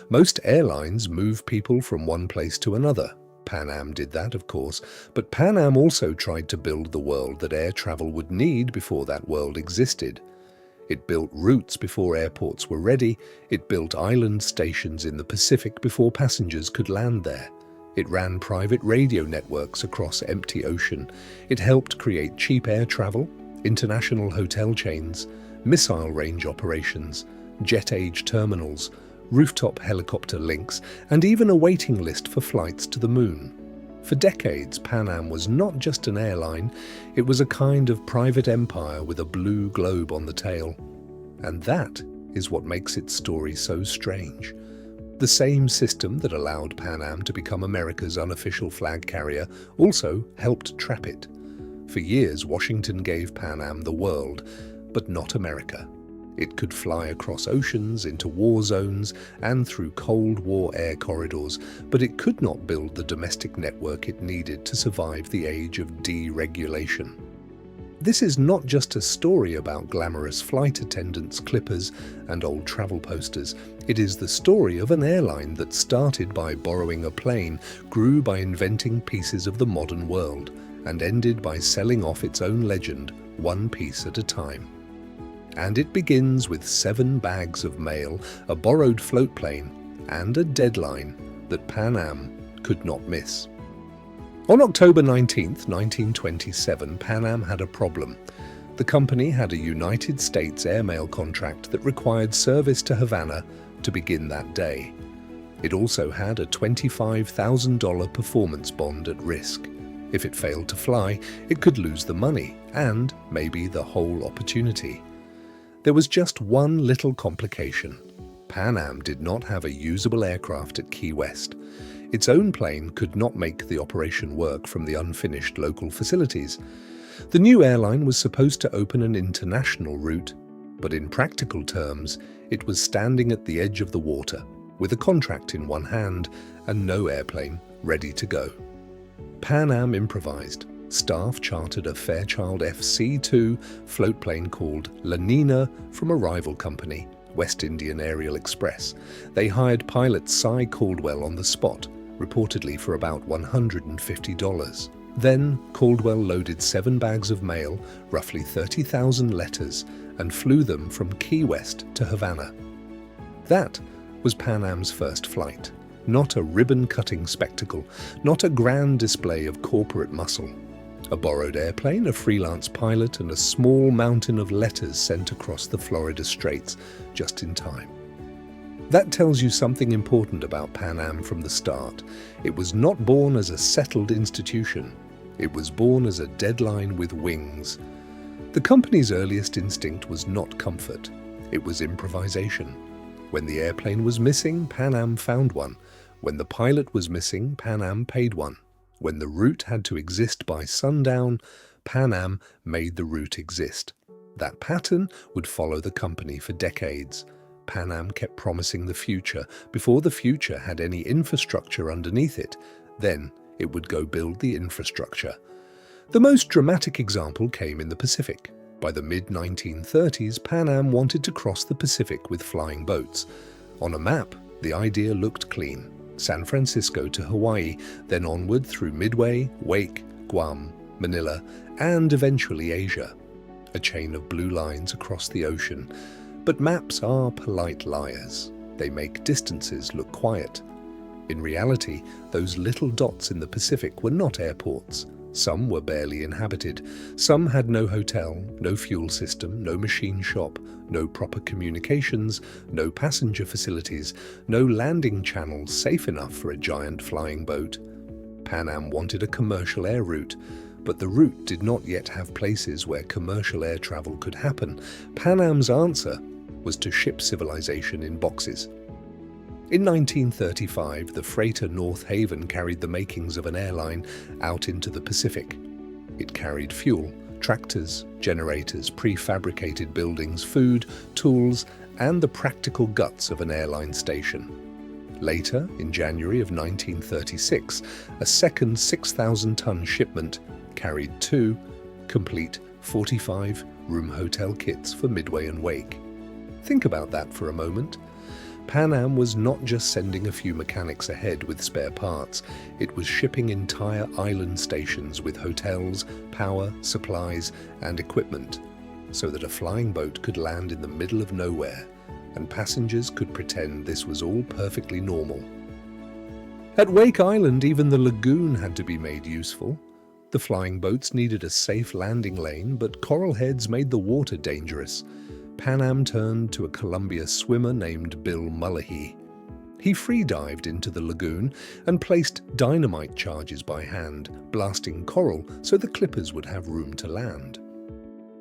Most airlines move people from one place to another. Pan Am did that, of course, but Pan Am also tried to build the world that air travel would need before that world existed. It built routes before airports were ready. It built island stations in the Pacific before passengers could land there. It ran private radio networks across empty ocean. It helped create cheap air travel, international hotel chains, missile range operations, jet-age terminals, rooftop helicopter links, and even a waiting list for flights to the moon. For decades, Pan Am was not just an airline, it was a kind of private empire with a blue globe on the tail. And that is what makes its story so strange. The same system that allowed Pan Am to become America's unofficial flag carrier also helped trap it. For years, Washington gave Pan Am the world, but not America. It could fly across oceans, into war zones, and through Cold War air corridors, but it could not build the domestic network it needed to survive the age of deregulation. This is not just a story about glamorous flight attendants, clippers, and old travel posters. It is the story of an airline that started by borrowing a plane, grew by inventing pieces of the modern world, and ended by selling off its own legend, one piece at a time. And it begins with 7 bags of mail, a borrowed floatplane, and a deadline that Pan Am could not miss. On October 19, 1927, Pan Am had a problem. The company had a United States airmail contract that required service to Havana to begin that day. It also had a $25,000 performance bond at risk. If it failed to fly, it could lose the money and maybe the whole opportunity. There was just one little complication. Pan Am did not have a usable aircraft at Key West. Its own plane could not make the operation work from the unfinished local facilities. The new airline was supposed to open an international route, but in practical terms, it was standing at the edge of the water, with a contract in one hand and no airplane ready to go. Pan Am improvised. Staff chartered a Fairchild FC-2 floatplane called La Nina from a rival company, West Indian Aerial Express. They hired pilot Cy Caldwell on the spot, reportedly for about $150. Then Caldwell loaded 7 bags of mail, roughly 30,000 letters, and flew them from Key West to Havana. That was Pan Am's first flight. Not a ribbon-cutting spectacle, not a grand display of corporate muscle. A borrowed airplane, a freelance pilot, and a small mountain of letters sent across the Florida Straits just in time. That tells you something important about Pan Am from the start. It was not born as a settled institution. It was born as a deadline with wings. The company's earliest instinct was not comfort. It was improvisation. When the airplane was missing, Pan Am found one. When the pilot was missing, Pan Am paid one. When the route had to exist by sundown, Pan Am made the route exist. That pattern would follow the company for decades. Pan Am kept promising the future before the future had any infrastructure underneath it. Then it would go build the infrastructure. The most dramatic example came in the Pacific. By the mid-1930s, Pan Am wanted to cross the Pacific with flying boats. On a map, the idea looked clean. San Francisco to Hawaii, then onward through Midway, Wake, Guam, Manila, and eventually Asia. A chain of blue lines across the ocean. But maps are polite liars. They make distances look quiet. In reality, those little dots in the Pacific were not airports. Some were barely inhabited. Some had no hotel, no fuel system, no machine shop, no proper communications, no passenger facilities, no landing channels safe enough for a giant flying boat. Pan Am wanted a commercial air route, but the route did not yet have places where commercial air travel could happen. Pan Am's answer was to ship civilization in boxes. In 1935, the freighter North Haven carried the makings of an airline out into the Pacific. It carried fuel, tractors, generators, prefabricated buildings, food, tools, and the practical guts of an airline station. Later, in January of 1936, a second 6,000-ton shipment carried 2 complete 45-room hotel kits for Midway and Wake. Think about that for a moment. Pan Am was not just sending a few mechanics ahead with spare parts, it was shipping entire island stations with hotels, power, supplies, and equipment, so that a flying boat could land in the middle of nowhere, and passengers could pretend this was all perfectly normal. At Wake Island, even the lagoon had to be made useful. The flying boats needed a safe landing lane, but coral heads made the water dangerous. Pan Am turned to a Columbia swimmer named Bill Mullahy. He free-dived into the lagoon and placed dynamite charges by hand, blasting coral so the clippers would have room to land.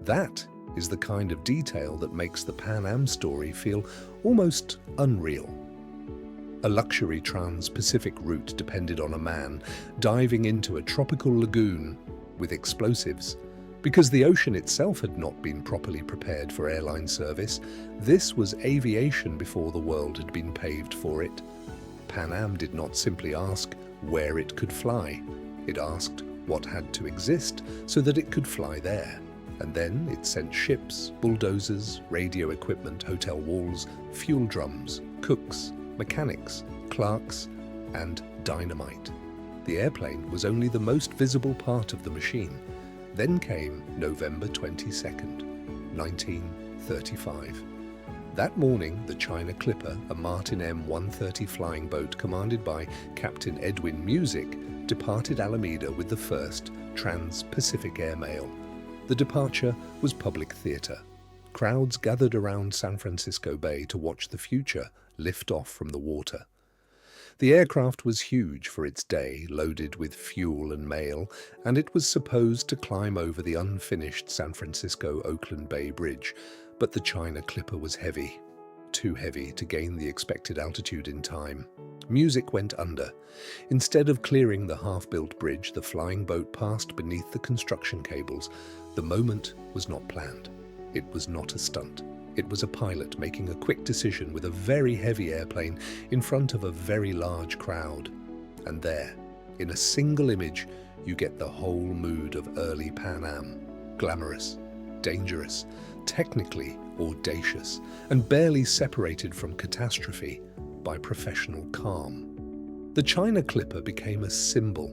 That is the kind of detail that makes the Pan Am story feel almost unreal. A luxury trans-Pacific route depended on a man diving into a tropical lagoon with explosives. Because the ocean itself had not been properly prepared for airline service, this was aviation before the world had been paved for it. Pan Am did not simply ask where it could fly. It asked what had to exist so that it could fly there. And then it sent ships, bulldozers, radio equipment, hotel walls, fuel drums, cooks, mechanics, clerks, and dynamite. The airplane was only the most visible part of the machine. Then came November 22nd, 1935. That morning, the China Clipper, a Martin M130 flying boat commanded by Captain Edwin Music, departed Alameda with the first trans-Pacific airmail. The departure was public theater. Crowds gathered around San Francisco Bay to watch the future lift off from the water. The aircraft was huge for its day, loaded with fuel and mail, and it was supposed to climb over the unfinished San Francisco-Oakland Bay Bridge, but the China Clipper was heavy, too heavy to gain the expected altitude in time. Music went under. Instead of clearing the half-built bridge, the flying boat passed beneath the construction cables. The moment was not planned. It was not a stunt. It was a pilot making a quick decision with a very heavy airplane in front of a very large crowd. And there, in a single image, you get the whole mood of early Pan Am. Glamorous, dangerous, technically audacious, and barely separated from catastrophe by professional calm. The China Clipper became a symbol.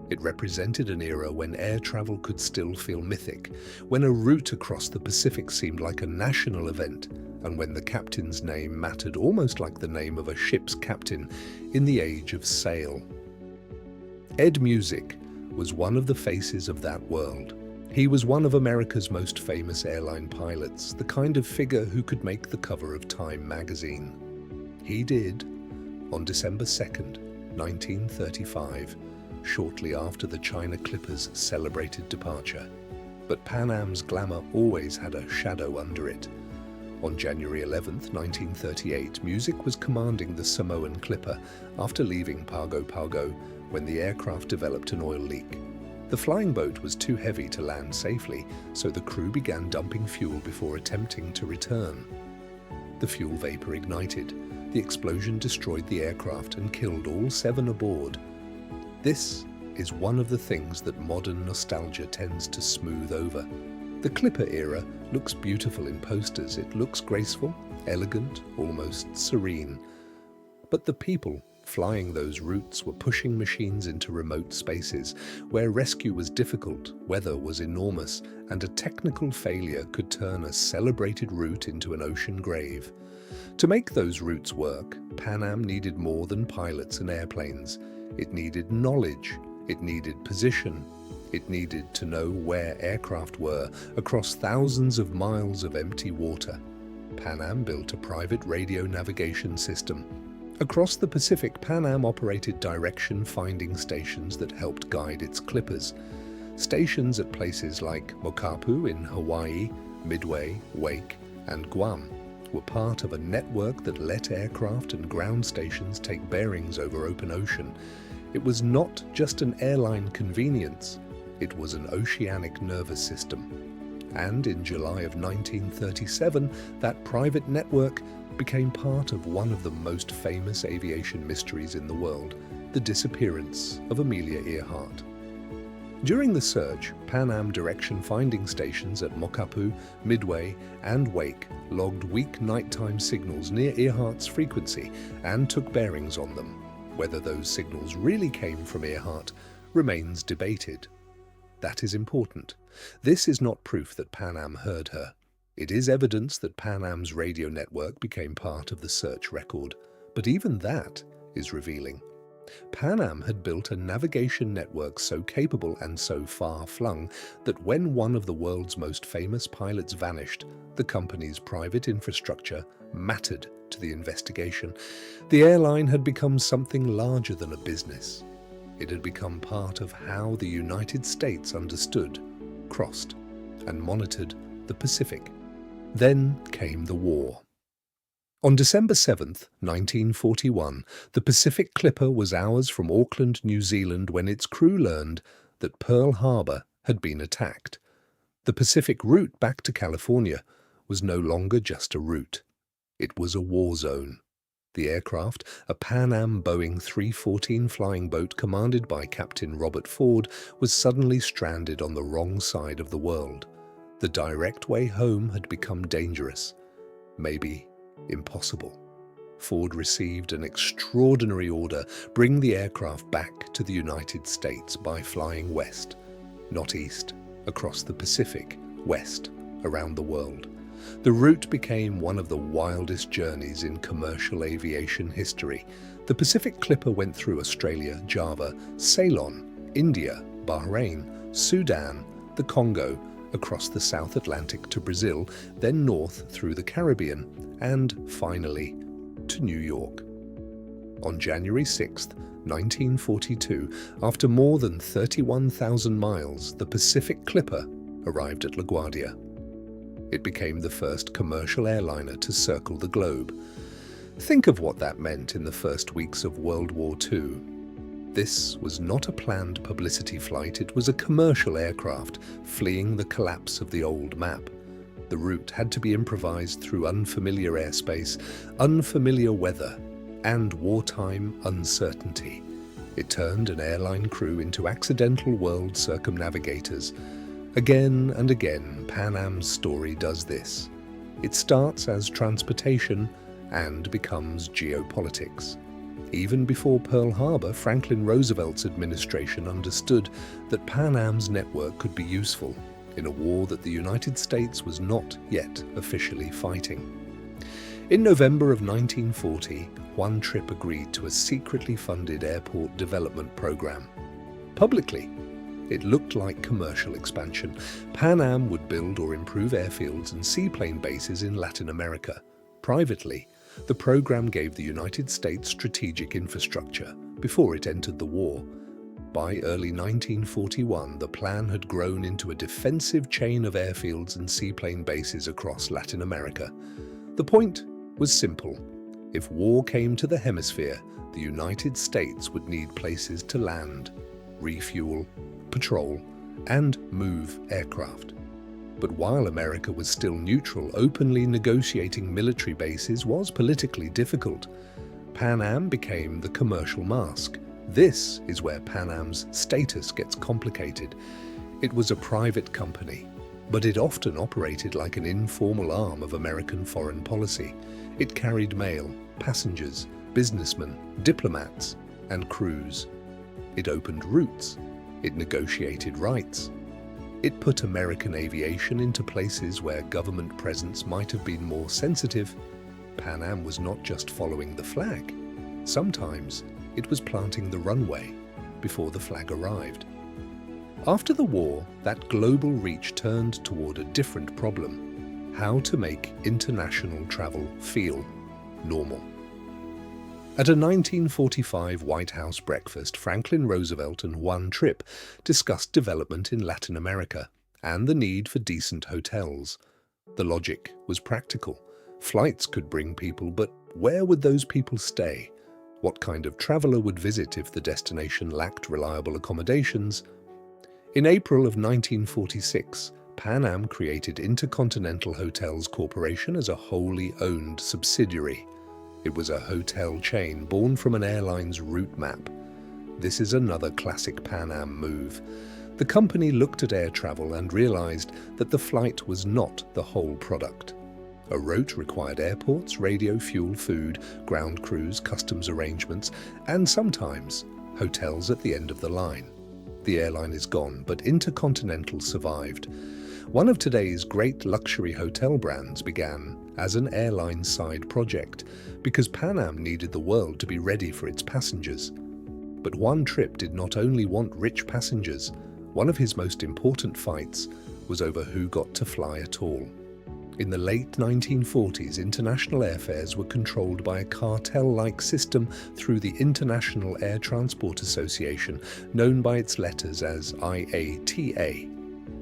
It represented an era when air travel could still feel mythic, when a route across the Pacific seemed like a national event, and when the captain's name mattered almost like the name of a ship's captain in the age of sail. Ed Music was one of the faces of that world. He was one of America's most famous airline pilots, the kind of figure who could make the cover of Time magazine. He did, on December 2nd, 1935, shortly after the China Clipper's celebrated departure. But Pan Am's glamour always had a shadow under it. On January 11th, 1938, Music was commanding the Samoan Clipper after leaving Pago Pago when the aircraft developed an oil leak. The flying boat was too heavy to land safely, so the crew began dumping fuel before attempting to return. The fuel vapor ignited. The explosion destroyed the aircraft and killed all 7 aboard. This is one of the things that modern nostalgia tends to smooth over. The Clipper era looks beautiful in posters. It looks graceful, elegant, almost serene. But the people flying those routes were pushing machines into remote spaces where rescue was difficult, weather was enormous, and a technical failure could turn a celebrated route into an ocean grave. To make those routes work, Pan Am needed more than pilots and airplanes. It needed knowledge, it needed position, it needed to know where aircraft were across thousands of miles of empty water. Pan Am built a private radio navigation system. Across the Pacific, Pan Am operated direction-finding stations that helped guide its clippers. Stations at places like Mokapu in Hawaii, Midway, Wake, and Guam were part of a network that let aircraft and ground stations take bearings over open ocean. It was not just an airline convenience, it was an oceanic nervous system. And in July of 1937, that private network became part of one of the most famous aviation mysteries in the world, the disappearance of Amelia Earhart. During the search, Pan Am direction finding stations at Mokapu, Midway, and Wake logged weak nighttime signals near Earhart's frequency and took bearings on them. Whether those signals really came from Earhart remains debated. That is important. This is not proof that Pan Am heard her. It is evidence that Pan Am's radio network became part of the search record, but even that is revealing. Pan Am had built a navigation network so capable and so far-flung that when one of the world's most famous pilots vanished, the company's private infrastructure mattered to the investigation. The airline had become something larger than a business. It had become part of how the United States understood, crossed, and monitored the Pacific. Then came the war. On December 7th, 1941, the Pacific Clipper was hours from Auckland, New Zealand, when its crew learned that Pearl Harbor had been attacked. The Pacific route back to California was no longer just a route. It was a war zone. The aircraft, a Pan Am Boeing 314 flying boat commanded by Captain Robert Ford, was suddenly stranded on the wrong side of the world. The direct way home had become dangerous, maybe impossible. Ford received an extraordinary order: bring the aircraft back to the United States by flying west, not east, across the Pacific, west, around the world. The route became one of the wildest journeys in commercial aviation history. The Pacific Clipper went through Australia, Java, Ceylon, India, Bahrain, Sudan, the Congo, across the South Atlantic to Brazil, then north through the Caribbean, and finally to New York. On January 6, 1942, after more than 31,000 miles, the Pacific Clipper arrived at LaGuardia. It became the first commercial airliner to circle the globe. Think of what that meant in the first weeks of World War II. This was not a planned publicity flight, it was a commercial aircraft fleeing the collapse of the old map. The route had to be improvised through unfamiliar airspace, unfamiliar weather, and wartime uncertainty. It turned an airline crew into accidental world circumnavigators. Again and again, Pan Am's story does this. It starts as transportation and becomes geopolitics. Even before Pearl Harbor, Franklin Roosevelt's administration understood that Pan Am's network could be useful in a war that the United States was not yet officially fighting. In November of 1940, One Trip agreed to a secretly funded airport development program. Publicly, it looked like commercial expansion. Pan Am would build or improve airfields and seaplane bases in Latin America. Privately, the program gave the United States strategic infrastructure before it entered the war. By early 1941, the plan had grown into a defensive chain of airfields and seaplane bases across Latin America. The point was simple. If war came to the hemisphere, the United States would need places to land, refuel, patrol, and move aircraft. But while America was still neutral, openly negotiating military bases was politically difficult. Pan Am became the commercial mask. This is where Pan Am's status gets complicated. It was a private company, but it often operated like an informal arm of American foreign policy. It carried mail, passengers, businessmen, diplomats, and crews. It opened routes. It negotiated rights. It put American aviation into places where government presence might have been more sensitive. Pan Am was not just following the flag. Sometimes it was planting the runway before the flag arrived. After the war, that global reach turned toward a different problem: how to make international travel feel normal. At a 1945 White House breakfast, Franklin Roosevelt and One Trip discussed development in Latin America and the need for decent hotels. The logic was practical. Flights could bring people, but where would those people stay? What kind of traveler would visit if the destination lacked reliable accommodations? In April of 1946, Pan Am created Intercontinental Hotels Corporation as a wholly owned subsidiary. It was a hotel chain born from an airline's route map. This is another classic Pan Am move. The company looked at air travel and realized that the flight was not the whole product. A route required airports, radio, fuel, food, ground crews, customs arrangements, and sometimes hotels at the end of the line. The airline is gone, but Intercontinental survived. One of today's great luxury hotel brands began as an airline side project because Pan Am needed the world to be ready for its passengers. But one trip did not only want rich passengers. One of his most important fights was over who got to fly at all. In the late 1940s, international airfares were controlled by a cartel-like system through the International Air Transport Association, known by its letters as IATA.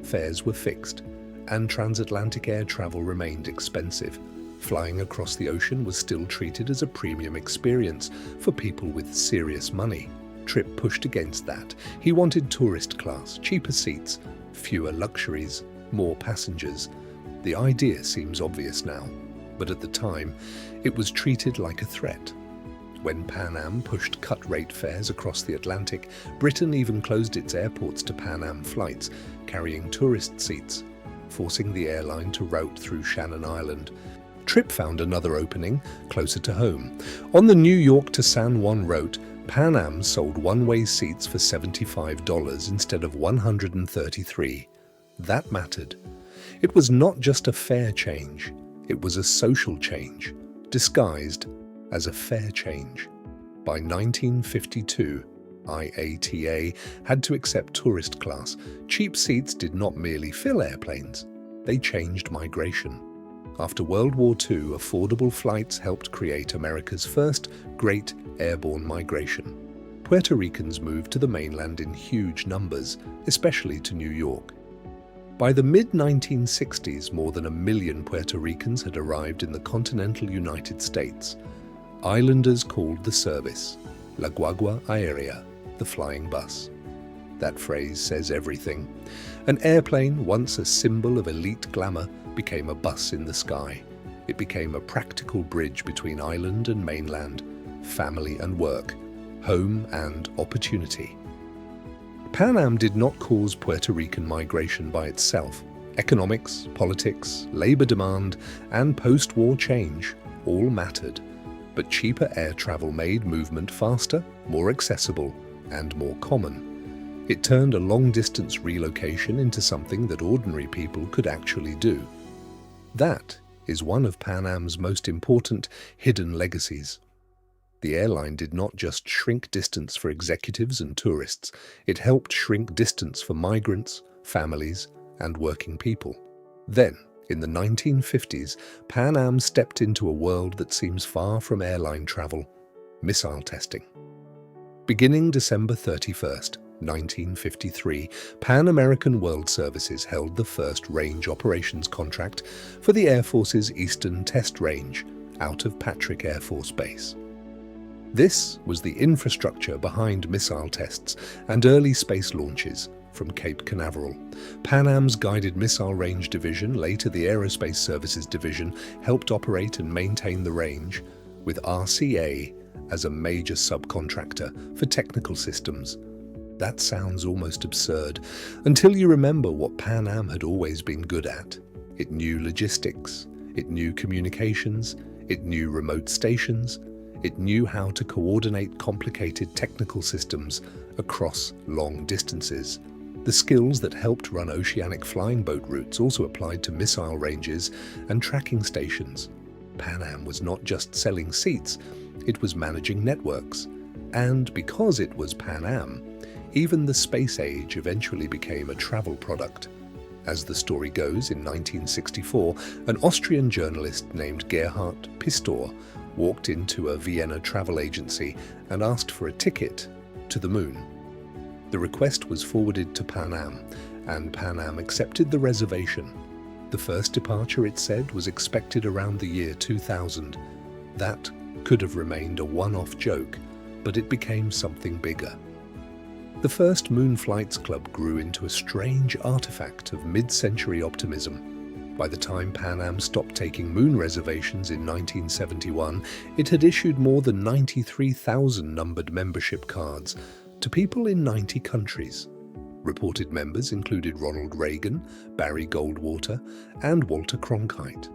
Fares were fixed, and transatlantic air travel remained expensive. Flying across the ocean was still treated as a premium experience for people with serious money. Tripp pushed against that. He wanted tourist class, cheaper seats, fewer luxuries, more passengers. The idea seems obvious now, but at the time, it was treated like a threat. When Pan Am pushed cut-rate fares across the Atlantic, Britain even closed its airports to Pan Am flights, carrying tourist seats, forcing the airline to route through Shannon Island. Tripp found another opening closer to home. On the New York to San Juan route, Pan Am sold one-way seats for $75 instead of $133. That mattered. It was not just a fare change, it was a social change, disguised as a fare change. By 1952, IATA had to accept tourist class. Cheap seats did not merely fill airplanes, they changed migration. After World War II, affordable flights helped create America's first great airborne migration. Puerto Ricans moved to the mainland in huge numbers, especially to New York. By the mid-1960s, more than 1 million Puerto Ricans had arrived in the continental United States. Islanders called the service La Guagua Aérea, the flying bus. That phrase says everything. An airplane, once a symbol of elite glamour, became a bus in the sky. It became a practical bridge between island and mainland, family and work, home and opportunity. Pan Am did not cause Puerto Rican migration by itself. Economics, politics, labor demand, and post-war change all mattered. But cheaper air travel made movement faster, more accessible, and more common. It turned a long-distance relocation into something that ordinary people could actually do. That is one of Pan Am's most important hidden legacies. The airline did not just shrink distance for executives and tourists, it helped shrink distance for migrants, families, and working people. Then, in the 1950s, Pan Am stepped into a world that seems far from airline travel: missile testing. Beginning December 31st, 1953, Pan American World Services held the first range operations contract for the Air Force's Eastern Test Range out of Patrick Air Force Base. This was the infrastructure behind missile tests and early space launches from Cape Canaveral. Pan Am's Guided Missile Range Division, later the Aerospace Services Division, helped operate and maintain the range, with RCA as a major subcontractor for technical systems. That sounds almost absurd, until you remember what Pan Am had always been good at. It knew logistics, it knew communications, it knew remote stations, it knew how to coordinate complicated technical systems across long distances. The skills that helped run oceanic flying boat routes also applied to missile ranges and tracking stations. Pan Am was not just selling seats, it was managing networks. And because it was Pan Am, even the space age eventually became a travel product. As the story goes, in 1964, an Austrian journalist named Gerhard Pistor walked into a Vienna travel agency and asked for a ticket to the moon. The request was forwarded to Pan Am, and Pan Am accepted the reservation. The first departure, it said, was expected around the year 2000. That could have remained a one-off joke, but it became something bigger. The first Moon Flights Club grew into a strange artifact of mid-century optimism. By the time Pan Am stopped taking moon reservations in 1971, it had issued more than 93,000 numbered membership cards to people in 90 countries. Reported members included Ronald Reagan, Barry Goldwater, and Walter Cronkite.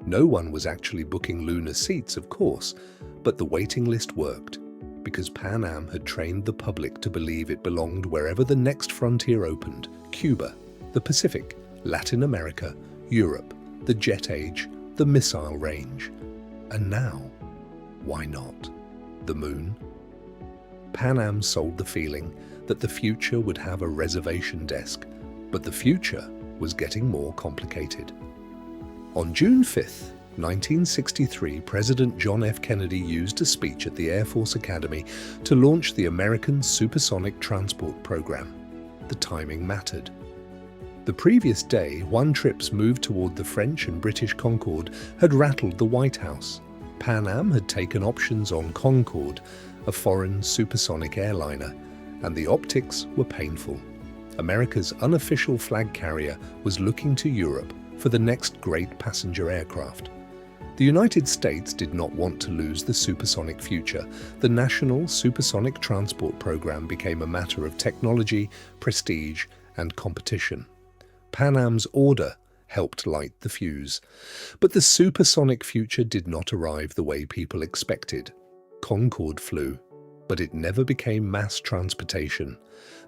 No one was actually booking lunar seats, of course, but the waiting list worked, because Pan Am had trained the public to believe it belonged wherever the next frontier opened: Cuba, the Pacific, Latin America, Europe, the jet age, the missile range. And now, why not the moon? Pan Am sold the feeling that the future would have a reservation desk, but the future was getting more complicated. On June 5th, 1963, President John F. Kennedy used a speech at the Air Force Academy to launch the American Supersonic Transport Program. The timing mattered. The previous day, one trip's move toward the French and British Concorde had rattled the White House. Pan Am had taken options on Concorde, a foreign supersonic airliner, and the optics were painful. America's unofficial flag carrier was looking to Europe for the next great passenger aircraft. The United States did not want to lose the supersonic future. The National Supersonic Transport Program became a matter of technology, prestige, and competition. Pan Am's order helped light the fuse. But the supersonic future did not arrive the way people expected. Concorde flew, but it never became mass transportation.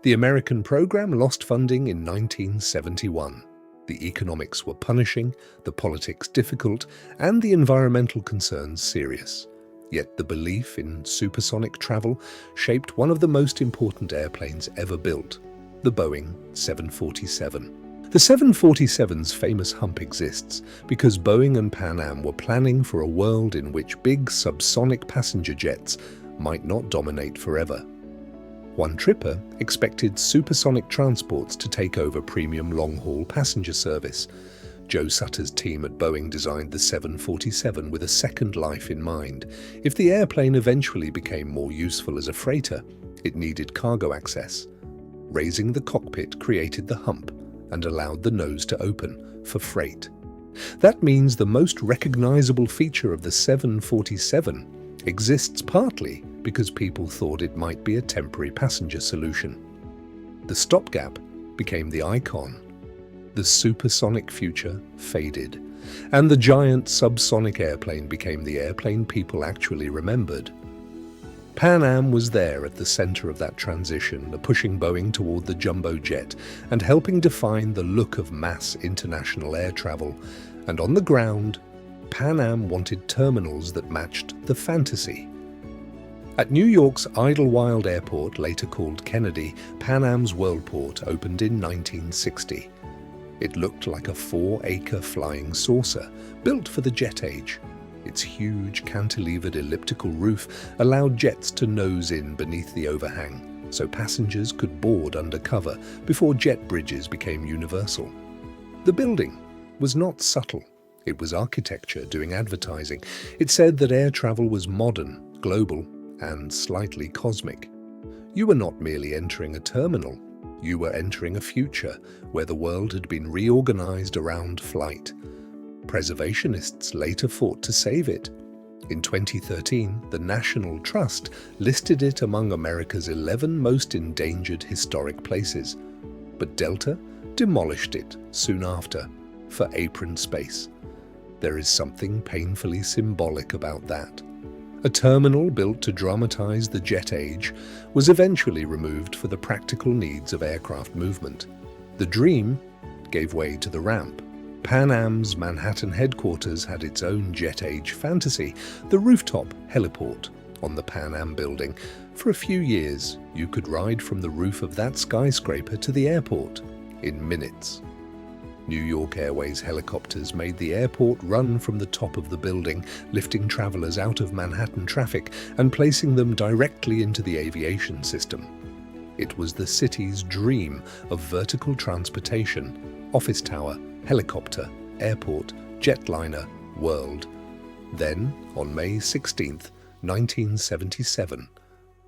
The American program lost funding in 1971. The economics were punishing, the politics difficult, and the environmental concerns serious. Yet the belief in supersonic travel shaped one of the most important airplanes ever built, the Boeing 747. The 747's famous hump exists because Boeing and Pan Am were planning for a world in which big subsonic passenger jets might not dominate forever. One tripper expected supersonic transports to take over premium long-haul passenger service. Joe Sutter's team at Boeing designed the 747 with a second life in mind. If the airplane eventually became more useful as a freighter, it needed cargo access. Raising the cockpit created the hump and allowed the nose to open for freight. That means the most recognizable feature of the 747 exists partly because people thought it might be a temporary passenger solution. The stopgap became the icon. The supersonic future faded, and the giant subsonic airplane became the airplane people actually remembered. Pan Am was there at the center of that transition, pushing Boeing toward the jumbo jet and helping define the look of mass international air travel. And on the ground, Pan Am wanted terminals that matched the fantasy. At New York's Idlewild Airport, later called Kennedy, Pan Am's Worldport opened in 1960. It looked like a 4-acre flying saucer, built for the jet age. Its huge cantilevered elliptical roof allowed jets to nose in beneath the overhang, so passengers could board under cover before jet bridges became universal. The building was not subtle. It was architecture doing advertising. It said that air travel was modern, global, and slightly cosmic. You were not merely entering a terminal. You were entering a future where the world had been reorganized around flight. Preservationists later fought to save it. In 2013, the National Trust listed it among America's 11 most endangered historic places. But Delta demolished it soon after for apron space. There is something painfully symbolic about that. A terminal built to dramatize the jet age was eventually removed for the practical needs of aircraft movement. The dream gave way to the ramp. Pan Am's Manhattan headquarters had its own jet age fantasy, the rooftop heliport on the Pan Am building. For a few years, you could ride from the roof of that skyscraper to the airport in minutes. New York Airways helicopters made the airport run from the top of the building, lifting travelers out of Manhattan traffic and placing them directly into the aviation system. It was the city's dream of vertical transportation: office tower, helicopter, airport, jetliner, world. Then, on May 16, 1977,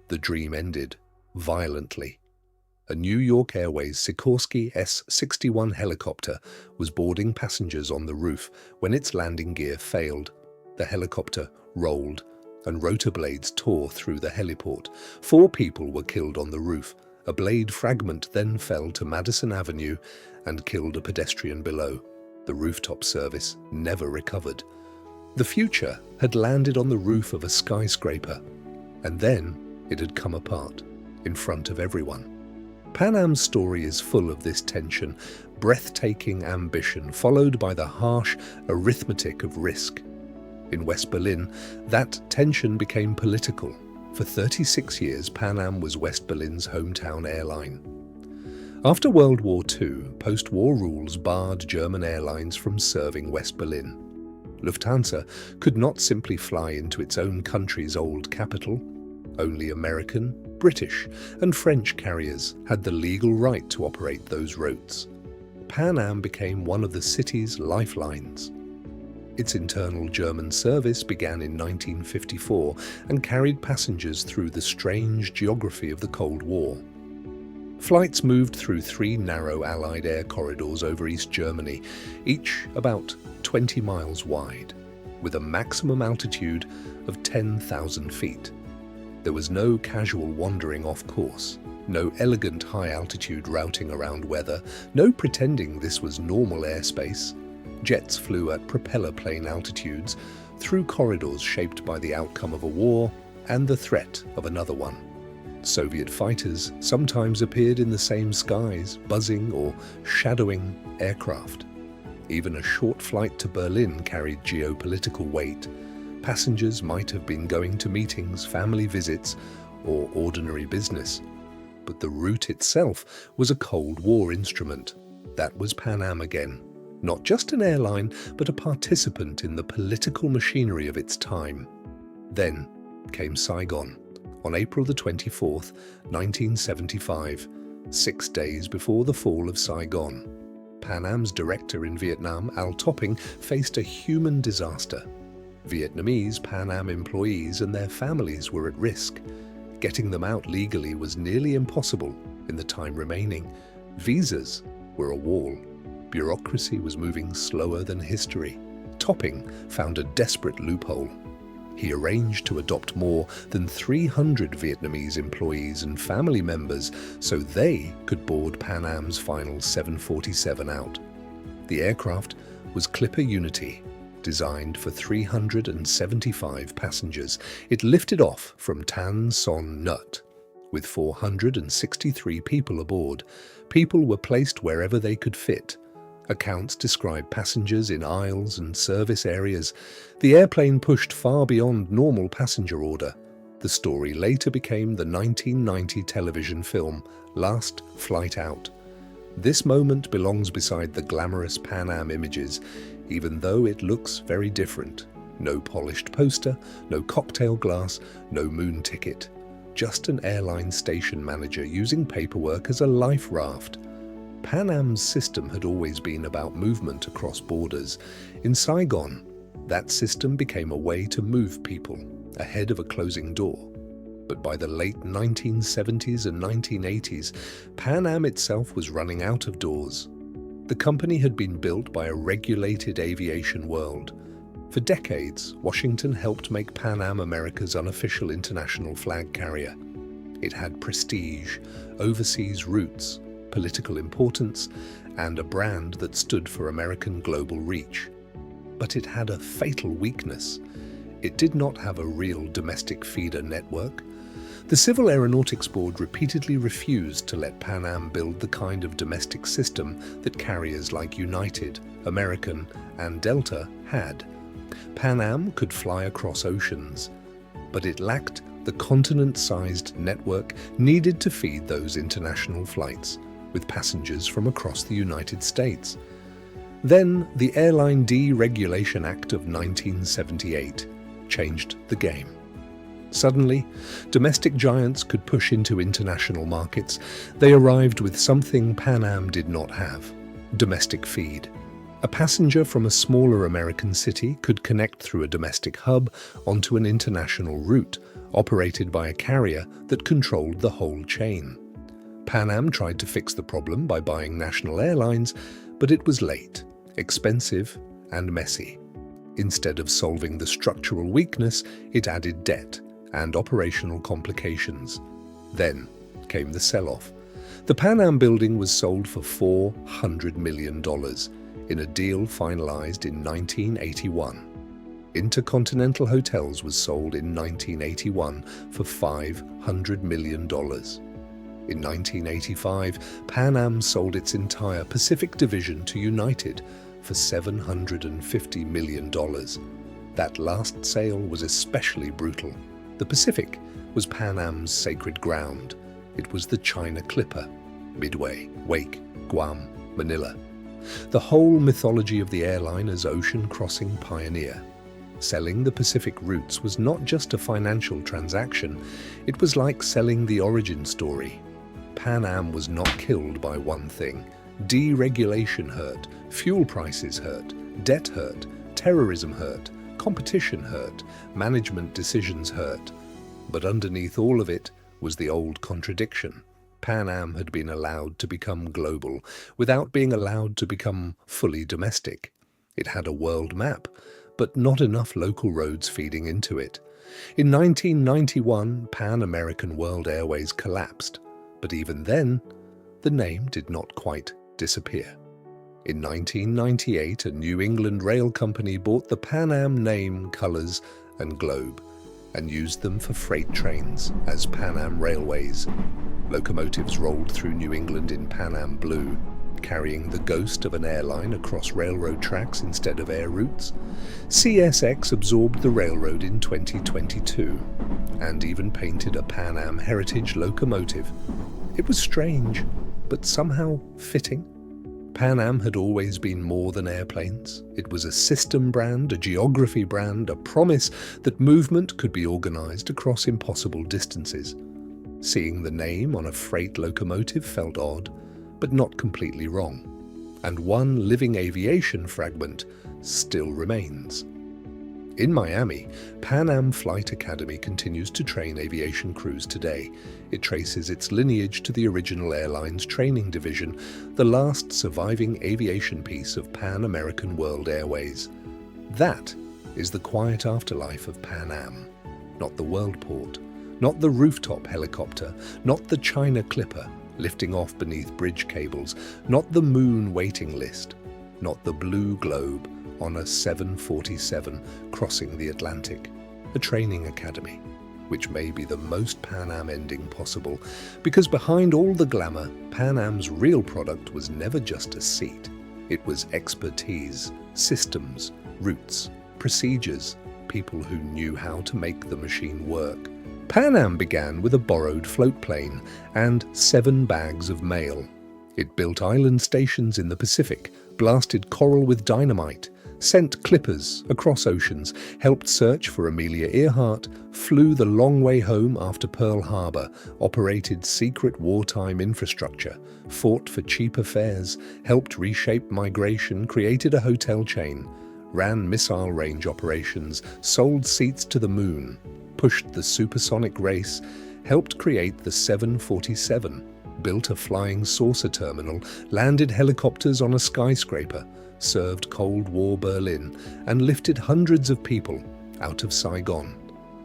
the dream ended violently. A New York Airways Sikorsky S-61 helicopter was boarding passengers on the roof when its landing gear failed. The helicopter rolled, and rotor blades tore through the heliport. 4 people were killed on the roof, A blade fragment then fell to Madison Avenue and killed a pedestrian below. The rooftop service never recovered. The future had landed on the roof of a skyscraper, and then it had come apart in front of everyone. Pan Am's story is full of this tension, breathtaking ambition followed by the harsh arithmetic of risk. In West Berlin, that tension became political. For 36 years, Pan Am was West Berlin's hometown airline. After World War II, post-war rules barred German airlines from serving West Berlin. Lufthansa could not simply fly into its own country's old capital. Only American, British, and French carriers had the legal right to operate those routes. Pan Am became one of the city's lifelines. Its internal German service began in 1954 and carried passengers through the strange geography of the Cold War. Flights moved through 3 narrow Allied air corridors over East Germany, each about 20 miles wide, with a maximum altitude of 10,000 feet. There was no casual wandering off course, no elegant high-altitude routing around weather, no pretending this was normal airspace. Jets flew at propeller plane altitudes through corridors shaped by the outcome of a war and the threat of another one. Soviet fighters sometimes appeared in the same skies, buzzing or shadowing aircraft. Even a short flight to Berlin carried geopolitical weight. Passengers might have been going to meetings, family visits, or ordinary business. But the route itself was a Cold War instrument. That was Pan Am again. Not just an airline, but a participant in the political machinery of its time. Then came Saigon, on April the 24th, 1975, 6 days before the fall of Saigon. Pan Am's director in Vietnam, Al Topping, faced a human disaster. Vietnamese Pan Am employees and their families were at risk. Getting them out legally was nearly impossible in the time remaining. Visas were a wall. Bureaucracy was moving slower than history. Topping found a desperate loophole. He arranged to adopt more than 300 Vietnamese employees and family members so they could board Pan Am's final 747 out. The aircraft was Clipper Unity, designed for 375 passengers. It lifted off from Tan Son Nhut with 463 people aboard. People were placed wherever they could fit. Accounts describe passengers in aisles and service areas. The airplane pushed far beyond normal passenger order. The story later became the 1990 television film Last Flight Out. This moment belongs beside the glamorous Pan Am images, even though it looks very different. No polished poster, no cocktail glass, no moon ticket. Just an airline station manager using paperwork as a life raft. Pan Am's system had always been about movement across borders. In Saigon, that system became a way to move people ahead of a closing door. But by the late 1970s and 1980s, Pan Am itself was running out of doors. The company had been built by a regulated aviation world. For decades, Washington helped make Pan Am America's unofficial international flag carrier. It had prestige, overseas roots, political importance, and a brand that stood for American global reach. But it had a fatal weakness. It did not have a real domestic feeder network. The Civil Aeronautics Board repeatedly refused to let Pan Am build the kind of domestic system that carriers like United, American, and Delta had. Pan Am could fly across oceans, but it lacked the continent-sized network needed to feed those international flights, with passengers from across the United States. Then, the Airline Deregulation Act of 1978 changed the game. Suddenly, domestic giants could push into international markets. They arrived with something Pan Am did not have: domestic feed. A passenger from a smaller American city could connect through a domestic hub onto an international route, operated by a carrier that controlled the whole chain. Pan Am tried to fix the problem by buying national airlines, but it was late, expensive, and messy. Instead of solving the structural weakness, it added debt and operational complications. Then came the sell-off. The Pan Am building was sold for $400 million in a deal finalized in 1981. Intercontinental Hotels was sold in 1981 for $500 million. In 1985, Pan Am sold its entire Pacific division to United for $750 million. That last sale was especially brutal. The Pacific was Pan Am's sacred ground. It was the China Clipper, Midway, Wake, Guam, Manila. The whole mythology of the airline as ocean-crossing pioneer. Selling the Pacific routes was not just a financial transaction, it was like selling the origin story. Pan Am was not killed by one thing. Deregulation hurt, fuel prices hurt, debt hurt, terrorism hurt, competition hurt, management decisions hurt. But underneath all of it was the old contradiction. Pan Am had been allowed to become global without being allowed to become fully domestic. It had a world map, but not enough local roads feeding into it. In 1991, Pan American World Airways collapsed, but even then, the name did not quite disappear. In 1998, a New England rail company bought the Pan Am name, colors, and globe and used them for freight trains as Pan Am Railways. Locomotives rolled through New England in Pan Am blue, carrying the ghost of an airline across railroad tracks instead of air routes. CSX absorbed the railroad in 2022 and even painted a Pan Am heritage locomotive. It was strange, but somehow fitting. Pan Am had always been more than airplanes. It was a system brand, a geography brand, a promise that movement could be organized across impossible distances. Seeing the name on a freight locomotive felt odd, but not completely wrong. And one living aviation fragment still remains. In Miami, Pan Am Flight Academy continues to train aviation crews today. It traces its lineage to the original airline's training division, the last surviving aviation piece of Pan American World Airways. That is the quiet afterlife of Pan Am. Not the Worldport, not the rooftop helicopter, not the China Clipper lifting off beneath bridge cables, not the moon waiting list, not the blue globe on a 747 crossing the Atlantic. A training academy, which may be the most Pan Am ending possible, because behind all the glamour, Pan Am's real product was never just a seat. It was expertise, systems, routes, procedures, people who knew how to make the machine work. Pan Am began with a borrowed floatplane and 7 bags of mail. It built island stations in the Pacific, blasted coral with dynamite, sent clippers across oceans, helped search for Amelia Earhart, flew the long way home after Pearl Harbor, operated secret wartime infrastructure, fought for cheaper fares, helped reshape migration, created a hotel chain, ran missile range operations, sold seats to the moon, pushed the supersonic race, helped create the 747, built a flying saucer terminal, landed helicopters on a skyscraper, served Cold War Berlin, and lifted hundreds of people out of Saigon.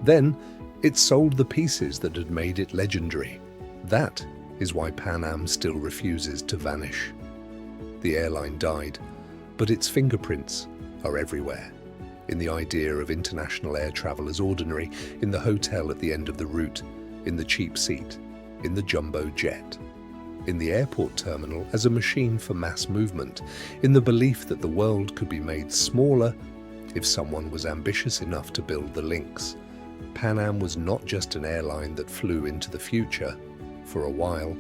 Then, it sold the pieces that had made it legendary. That is why Pan Am still refuses to vanish. The airline died, but its fingerprints are everywhere. In the idea of international air travel as ordinary, in the hotel at the end of the route, in the cheap seat, in the jumbo jet. In the airport terminal as a machine for mass movement, in the belief that the world could be made smaller if someone was ambitious enough to build the links. Pan Am was not just an airline that flew into the future. For a while,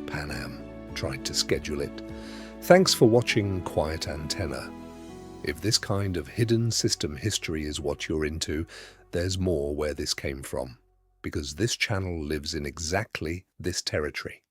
Pan Am tried to schedule it. Thanks for watching Quiet Antenna. If this kind of hidden system history is what you're into, there's more where this came from, because this channel lives in exactly this territory.